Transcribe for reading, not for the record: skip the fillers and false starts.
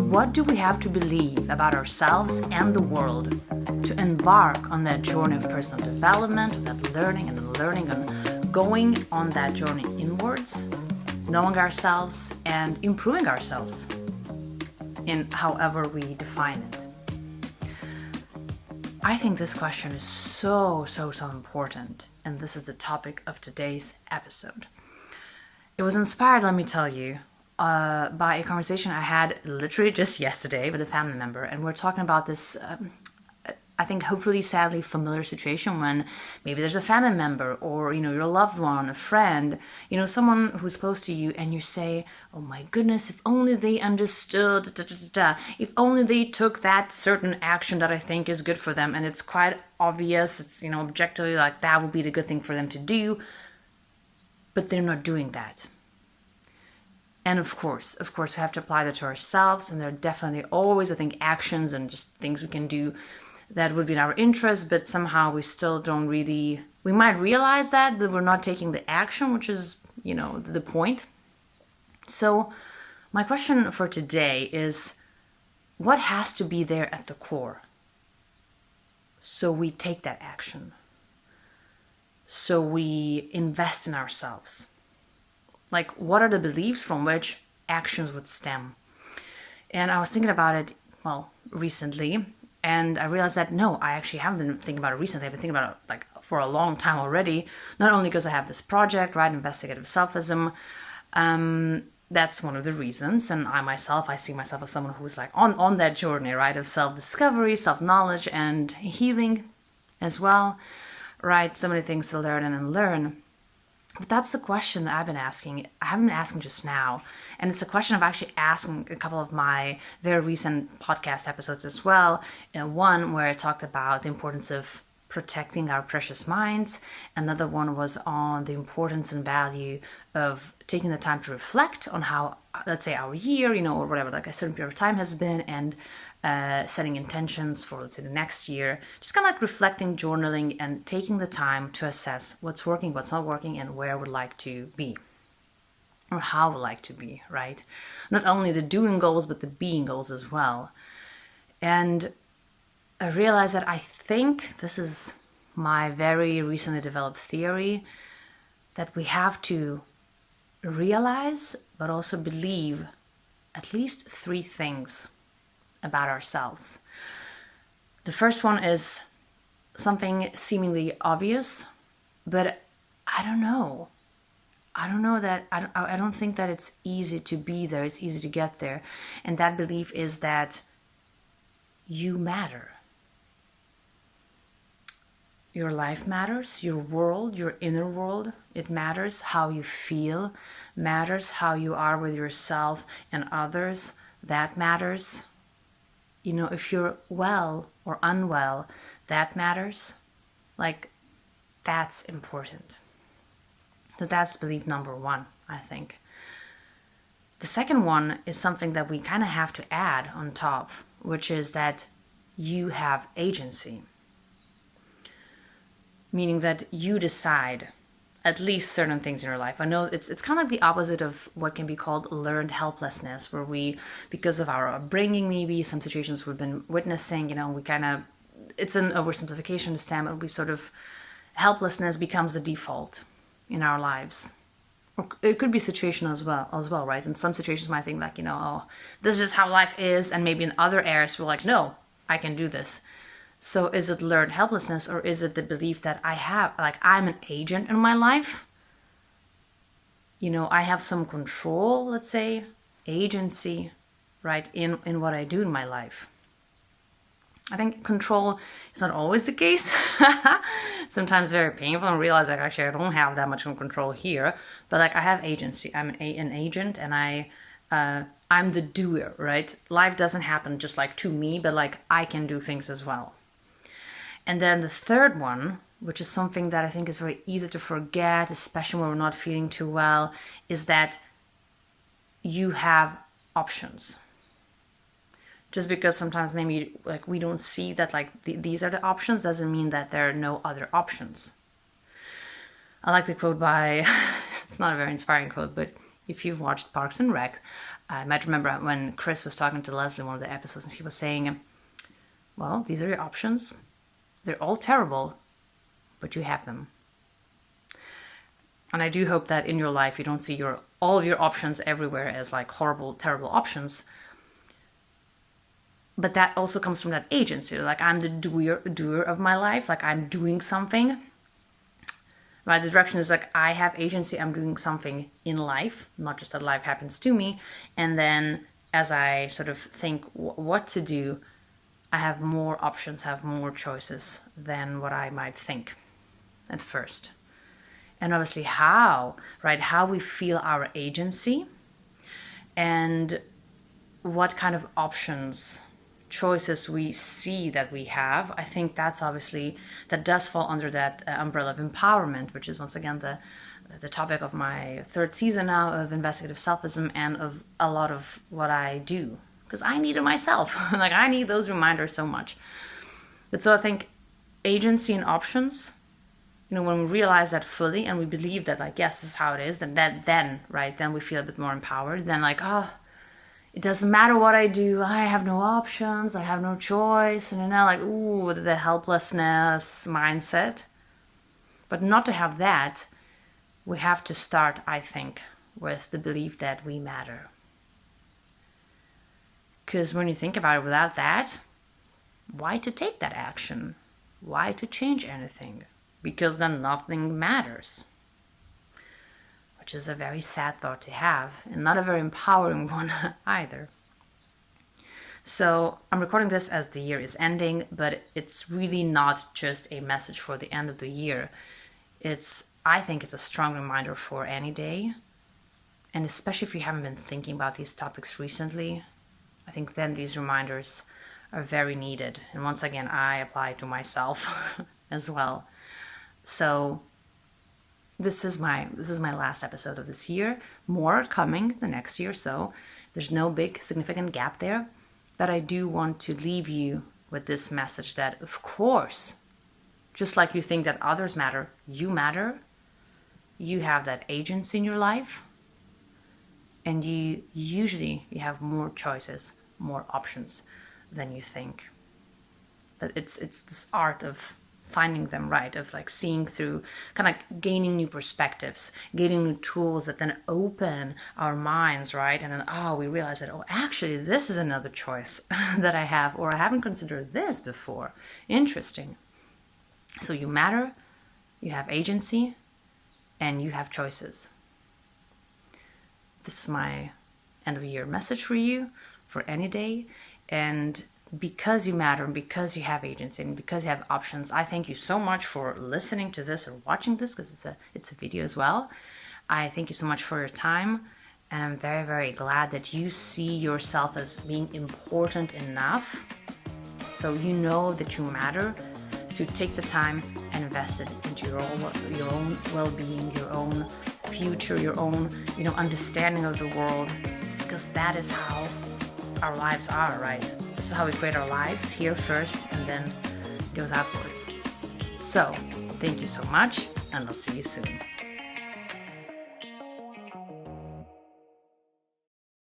What do we have to believe about ourselves and the world to embark on that journey of personal development, of that learning and going on that journey inwards, knowing ourselves and improving ourselves in however we define it? I think this question is so important, and this is the topic of today's episode. It was inspired, let me tell you, by a conversation I had literally just yesterday with a family member, and we're talking about this, I think hopefully sadly familiar situation when maybe there's a family member or, your loved one, a friend, someone who's close to you, and you say, oh my goodness, if only they understood, if only they took that certain action that I think is good for them, and it's quite obvious, it's, objectively like that would be the good thing for them to do, but they're not doing that. And of course, we have to apply that to ourselves, and there are definitely always, I think, actions and just things we can do that would be in our interest, but somehow we still don't really, we might realize that, but we're not taking the action, which is, the point. So my question for today is, what has to be there at the core so we take that action, so we invest in ourselves? Like, what are the beliefs from which actions would stem? And I was thinking about it, recently, and I realized that no, I actually haven't been thinking about it recently. I've been thinking about it for a long time already. Not only because I have this project, right, investigative selfism. That's one of the reasons. And I see myself as someone who's on that journey, right, of self-discovery, self-knowledge, and healing as well, right? So many things to learn and unlearn. But that's the question that I've been asking. I haven't been asking just now. And it's a question I've actually asked in a couple of my very recent podcast episodes as well. One where I talked about the importance of protecting our precious minds. Another one was on the importance and value of taking the time to reflect on how, let's say, our year, or whatever, like a certain period of time has been, and setting intentions for, let's say, the next year. Just kind of like reflecting, journaling, and taking the time to assess what's working, what's not working, and where we'd like to be. Or how we'd like to be, right? Not only the doing goals, but the being goals as well. And I realized that I think this is my very recently developed theory, that we have to realize, but also believe at least 3 things about ourselves. The first one is something seemingly obvious, but I don't know. I don't think that it's easy to be there. It's easy to get there. And that belief is that you matter. Your life matters, your world, your inner world, it matters. How you feel matters, how you are with yourself and others, that matters. If you're well or unwell, that matters. That's important. So that's belief number 1, I think. The second one is something that we kind of have to add on top, which is that you have agency. Meaning that you decide at least certain things in your life. I know it's kind of like the opposite of what can be called learned helplessness, where we, because of our upbringing, maybe some situations we've been witnessing, it's an oversimplification to stem, and we sort of, helplessness becomes the default in our lives. Or it could be situational as well, right? In some situations, we might think this is just how life is, and maybe in other areas we're like, no, I can do this. So is it learned helplessness, or is it the belief that I'm an agent in my life? I have some control, let's say, agency, right, in what I do in my life. I think control is not always the case. Sometimes very painful, and realize actually I don't have that much control here. But I have agency. I'm an agent, and I'm the doer, right? Life doesn't happen just to me, but I can do things as well. And then the third one, which is something that I think is very easy to forget, especially when we're not feeling too well, is that you have options. Just because sometimes maybe we don't see that these are the options doesn't mean that there are no other options. I like the quote by It's not a very inspiring quote, but if you've watched Parks and Rec, I might remember when Chris was talking to Leslie in one of the episodes, and he was saying, well, these are your options. They're all terrible, but you have them. And I do hope that in your life you don't see all of your options everywhere as like horrible, terrible options. But that also comes from that agency. Like, I'm the doer of my life. Like, I'm doing something. Right? The direction is like, I have agency. I'm doing something in life, not just that life happens to me. And then as I sort of think what to do, I have more options, have more choices than what I might think at first. And obviously how we feel our agency and what kind of options, choices we see that we have. I think that does fall under that umbrella of empowerment, which is once again the topic of my third season now of investigative selfism and of a lot of what I do, because I need it myself. Like, I need those reminders so much. But so I think agency and options, when we realize that fully and we believe that, like, yes, this is how it is, then we feel a bit more empowered. Then, like, it doesn't matter what I do, I have no options, I have no choice, and then like, ooh, the helplessness mindset. But not to have that, we have to start, I think, with the belief that we matter. Because when you think about it, without that, why to take that action? Why to change anything? Because then nothing matters. Which is a very sad thought to have, and not a very empowering one either. So I'm recording this as the year is ending, but it's really not just a message for the end of the year. I think it's a strong reminder for any day, and especially if you haven't been thinking about these topics recently, I think then these reminders are very needed. And once again, I apply it to myself as well. So this is my last episode of this year. More coming the next year, so there's no big significant gap there. But I do want to leave you with this message that, of course, just like you think that others matter, you matter. You have that agency in your life, and you have more choices, more options than you think. That it's this art of finding them, right, of like seeing through, kind of gaining new perspectives, gaining new tools that then open our minds, right? And then we realize that, actually this is another choice that I have, or I haven't considered this before. Interesting. So you matter, you have agency, and you have choices. This is my end of year message for you for any day. And because you matter, and because you have agency, and because you have options, I thank you so much for listening to this or watching this, because it's a video as well. I thank you so much for your time, and I'm very, very glad that you see yourself as being important enough, so you know that you matter, to take the time and invest it into your own well-being, your own future, your own understanding of the world, because that is how our lives are, right? This is how we create our lives, here first, and then it goes outwards. So, thank you so much, and I'll see you soon.